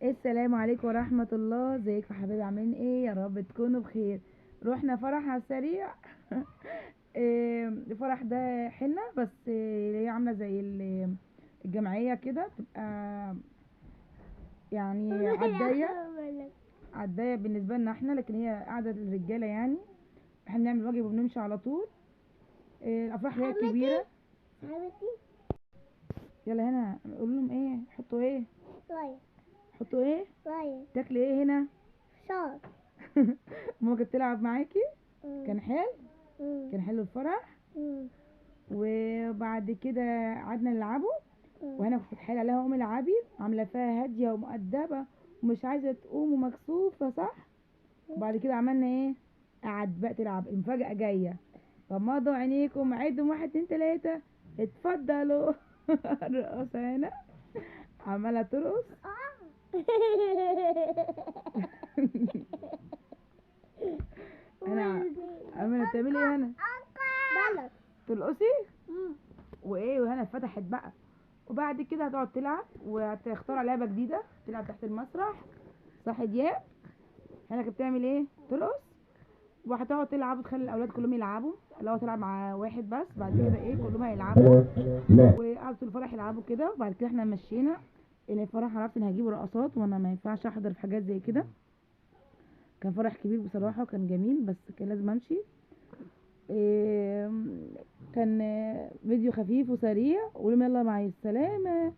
السلام عليكم ورحمة الله. ازيكم يا حبايبي؟ عاملين ايه؟ يا رب تكونوا بخير. رحنا فرح على السريع. الفرح ده حنة بس، هي عاملة زي الجمعية كده، تبقى يعني عداية بالنسبة لنا احنا، لكن هي قاعدة للرجالة يعني. احنا بنعمل واجب وبنمشي على طول. الأفراح هي كبيرة. يلا هنا نقول لهم ايه؟ حطوا ايه؟ حطوا ايه؟ تاكلي ايه هنا؟ شعر. ماما كانت بتلعب معاكي؟ كان حلو؟ كان حلو الفرح. وبعد كده قعدنا نلعبه، وانا كنت بتحايل عليها قومي العبي، عامله فيها هاديه ومؤدبه ومش عايزه تقوم ومكسوفه، صح؟ وبعد كده عملنا ايه؟ قعد بقى تلعب. المفاجاه جايه. غمضوا عينيكم، عدوا 1 2 3، اتفضلوا. الرقاصه هنا عماله ترقص. انا عماله تعملي ايه هنا؟ بلد. ترقصي وايه؟ وهنا فتحت بقى. وبعد كده هتقعد تلعب وهتختار لعبه جديده تلعب تحت المسرح، صح دياب؟ هنا كانت بتعمل ايه؟ ترقص. وهتقعد تلعب وتخلي الاولاد كلهم يلعبوا، لو تلعب مع واحد بس، بعد كده ايه كلهم هيلعبوا. وقعدوا طول الفرح يلعبوا كده. وبعد كده احنا مشينا، ان الفرح عرفت ان هجيبوا رقصات، وانا ما ينفعش احضر في حاجات زي كده. كان فرح كبير بصراحه وكان جميل، بس كان لازم امشي. إيه، كان فيديو خفيف وسريع. قولوا يلا مع السلامه.